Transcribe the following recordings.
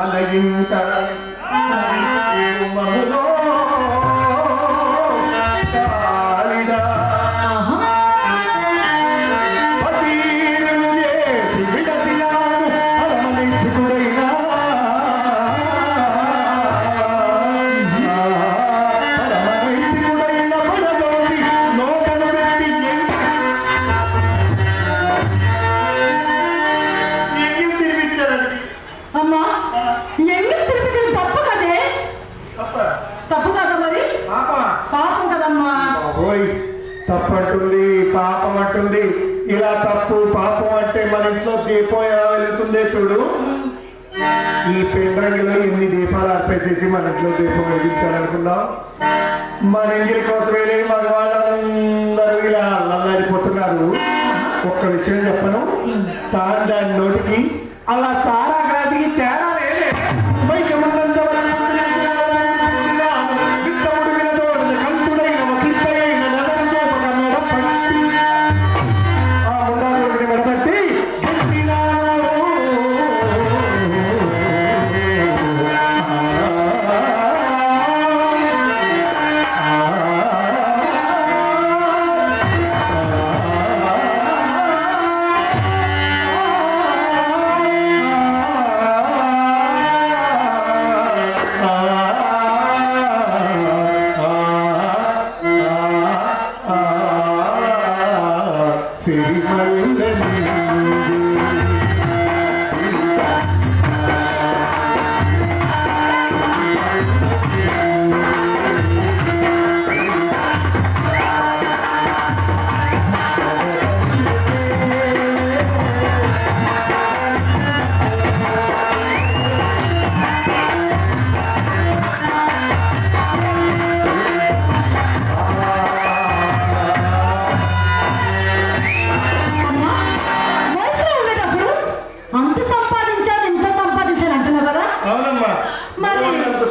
మనగింత మములో కాళిడా పతీరులు చేసి విడచినాను పరమనిష్ఠుడైనా పరమనిష్ఠుడైన పరదోషి నోటను పెట్టి ఎంగిల్ తినిపించారండి. అమ్మా ఎంగిల్ తినిపించడం తప్పు కదే. తప్పు కదా మరి, పాపం కదమ్మా. తప్పంటుంది, పాపం అంటుంది. ఇలా తప్పు పాపం అంటే మన ఇంట్లో దీపం ఎలా వెళుతుందే చూడు. ఈ పెండ్రంగిలో ఎన్ని దీపాలు అర్పేసేసి మన ఇంట్లో దీపం వెలిగించాలనుకున్నాం. మన ఇంగిలి కోసమే మగవాళ్ళందరూ ఇలా అల్లల్లాడిపోతున్నారు. ఒక్క విషయం చెప్పను, సార్ దాని నోటికి అలా సారా గ్లాసుకి తేడా లేదే. మైకమన్నంత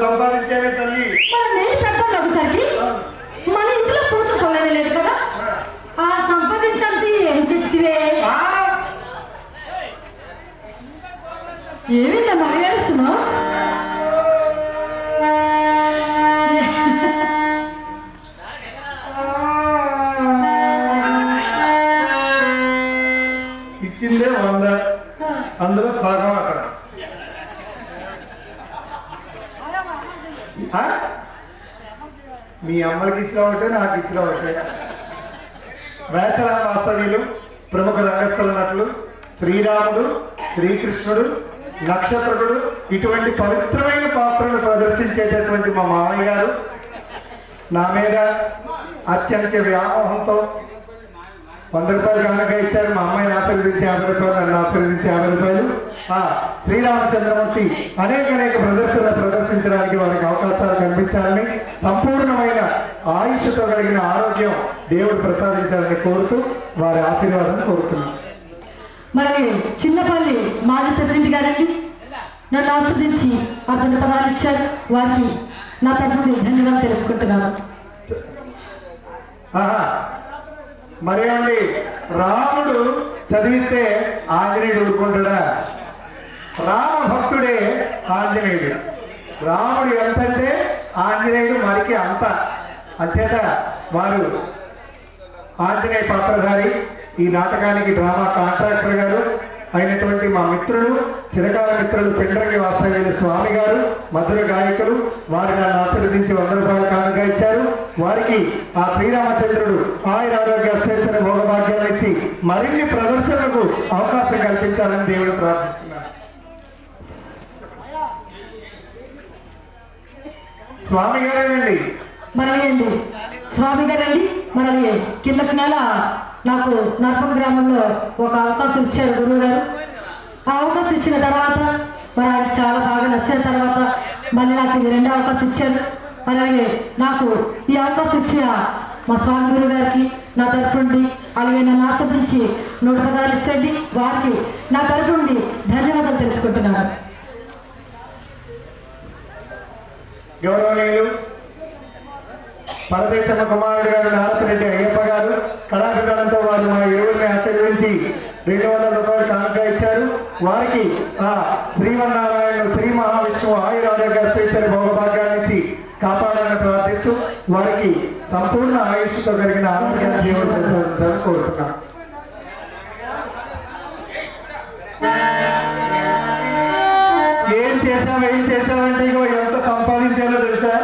సంపాదించేవే తల్లి. నేను పెడతాను ఒకసారికి. మన ఇంట్లో పూజ కొనలే లేదు కదా, ఆ సంపాదించండి ఏం చేస్తే ఏమిందమ్మా ఏడుస్తున్నావు? ఇచ్చిందే 100, అందులో సగం అక్కడ. మీ అమ్మలకి ఇచ్చిన ఒకటే, నాకు ఇచ్చిన ఒకటే. వేచల వాస్తవ్యులు, ప్రముఖ రంగస్థల నటులు శ్రీరాముడు, శ్రీకృష్ణుడు, నక్షత్రుడు ఇటువంటి పవిత్రమైన పాత్రలు ప్రదర్శించేటటువంటి మా మామయ్య గారు నా మీద అత్యంత వ్యామోహంతో 100 రూపాయలు కనుక ఇచ్చారు. మా అమ్మాయిని ఆశీర్వదించి 50 రూపాయలు, నన్ను ఆశీర్వదించి 50 రూపాయలు. శ్రీరామచంద్రమూర్తి అనేక ప్రదర్శనలు ప్రదర్శించడానికి వారికి అవకాశాలు కల్పించాలని, సంపూర్ణమైన ఆయుష్తో కలిగిన ఆరోగ్యం దేవుడు ప్రసాదించాలని కోరుతూ వారి ఆశీర్వాదం కోరుతున్నాం. మరి చిన్నపల్లి మాజీ ప్రెసిడెంట్ గారండి నన్ను ఆశీర్వదించి 2 పదాలు ఇచ్చారు. వారికి నా తరఫున ధన్యవాదాలు తెలుపుకుంటున్నాను. మరి అండి, రాముడు చదివిస్తే ఆంజనేయుడు ఊరుకుంటాడా? రామ భక్తుడే ఆంజనేయుడు. రాముడు ఎంతంటే ఆంజనేయుడు మరికి అంత. అంచేత వారు ఆంజనేయ పాత్రధారి. ఈ నాటకానికి డ్రామా కాంట్రాక్టర్ గారు అయినటువంటి మా మిత్రులు, చిరకాల మిత్రులు పెండ్రంగి వాస్తవ్యులు స్వామి గారు, మధుర గాయకులు, వారి నన్ను ఆశీర్వదించి 100 రూపాయలు కానుక ఇచ్చారు. వారికి ఆ శ్రీరామచంద్రుడు ఆయన ఆరోగ్య అశ్వేశ్వర భోగభాగ్యాలు ఇచ్చి మరిన్ని ప్రదర్శనలకు అవకాశం కల్పించాలని దేవుడు ప్రార్థిస్తున్నారు. స్వామి గారేనండి, మనల్ని స్వామి గారండి మనల్ని కిందటి నెల నాకు నర్పం గ్రామంలో ఒక అవకాశం ఇచ్చారు గురువు గారు. ఆ అవకాశం ఇచ్చిన తర్వాత మరి ఆయనకు చాలా బాగా నచ్చిన తర్వాత మళ్ళీ నాకు ఇది 2వ అవకాశం ఇచ్చారు. అలాగే నాకు ఈ అవకాశం ఇచ్చిన మా స్వామి గురువు గారికి నా తరపు నుండి, అలాగే నన్ను ఆశీర్వదించి 100 పదాలు ఇచ్చండి, వారికి నా తరపు నుండి ధన్యవాదాలు తెలుసుకుంటున్నాను. గౌరవనీయులు పరదేశమ్మ కుమారుడు గారు నారపరెడ్డి అయ్యప్ప గారు కళాభిమానంతో వారు మా ఏడుని ఆశీర్వదించి 200 రూపాయలు కానుక ఇచ్చారు. వారికి ఆ శ్రీమన్నారాయణ శ్రీ మహావిష్ణు దీర్ఘాయుష్ను ఆయురారోగ్య శ్రేయస్సు భోగభాగ్యాన్ని ఇచ్చి కాపాడాలని ప్రార్థిస్తూ వారికి సంపూర్ణ ఆయుష్తో కలిగిన ఆరోగ్యాన్ని జీవించాలని కోరుతున్నాం. ఏం చేసావంటే ఇగో ఎంత సంపాదించాలో తెలుసా?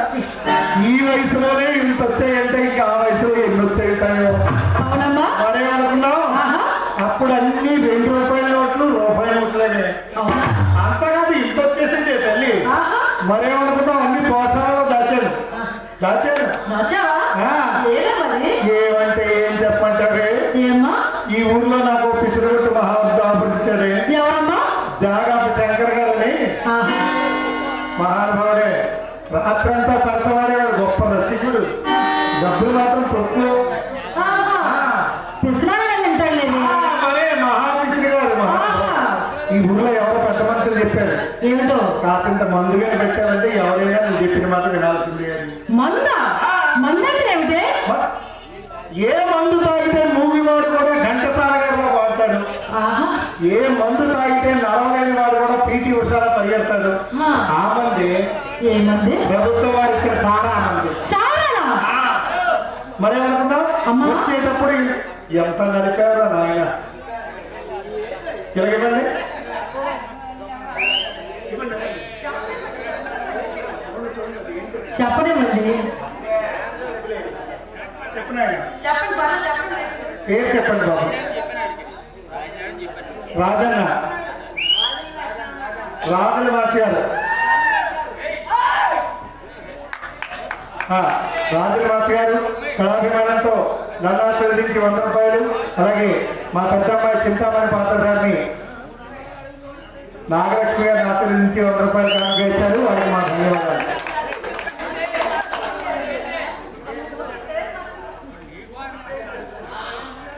ఈ వయసులోనే ఇంత వచ్చాయంటే ఇంకా ఆ వయసులో ఎన్ని వచ్చాయంటాయో. అవునమ్మా. మరేమనుకున్నావు? అప్పుడు అన్ని ₹2 నోట్లు రూపాయల నోట్లనే. అంతకాదు ఇంత వచ్చేసింది తల్లి. మరేమనుకున్నావు? అన్ని పోషాలలో దాచాను. ఏమంటే ఏం చెప్పంటావే? ఈ ఊర్లో నాకు పిసురుగొట్టు మహాబుద్ధాపుడిచ్చాడే. ఎవరమ్మా? జాగాపు శంకర్ గారని మహానుభావుడే. రాత్రంతా సరసవాడేవాడు, గొప్ప రసికుడు. డబ్బులు మాత్రం తక్కువ. మరే మహాపిసిరి గారు. ఈ ఊర్లో ఎవరో పెద్ద మనుషులు చెప్పారు, ఏమిటో కాసింత మందుగా పెట్టారంటే ఎవరైనా నువ్వు చెప్పిన మాట వినాల్సిందే అని. మందంటే ఏమిటే? ఏ మందు తాగితే మూగివాడు కూడా ఘంటసాల గారిలో వాడతాడు. ఏ మందు తాగితే నడవలేని వాడు కూడా పీటీ ఉషారా పరిగెడతాడు. ఆ మంది ఏ మంది? ప్రభుత్వం వారు ఇచ్చిన సారా మంది. మరేమనుకున్నావు? వచ్చేటప్పుడు ఎంత నడిపారో నాయన. ఇలాగివ్వండి. చెప్పనివ్వండి. పేరు చెప్పండి బాబు. రాజన్న, రాజుల భాష గారు. రాజుల భాష గారు కళాభిమానంతో నన్ను ఆశీర్వదించి ₹100. అలాగే మా పెద్దమ్మాయి చింతామణి పాత్ర గారిని నాగలక్ష్మి గారిని ఆశీర్వదించి ₹100 కానుక ఇచ్చారు. వారికి మా ధన్యవాదాలు.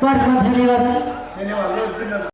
వారికి ధన్యవాదాలు.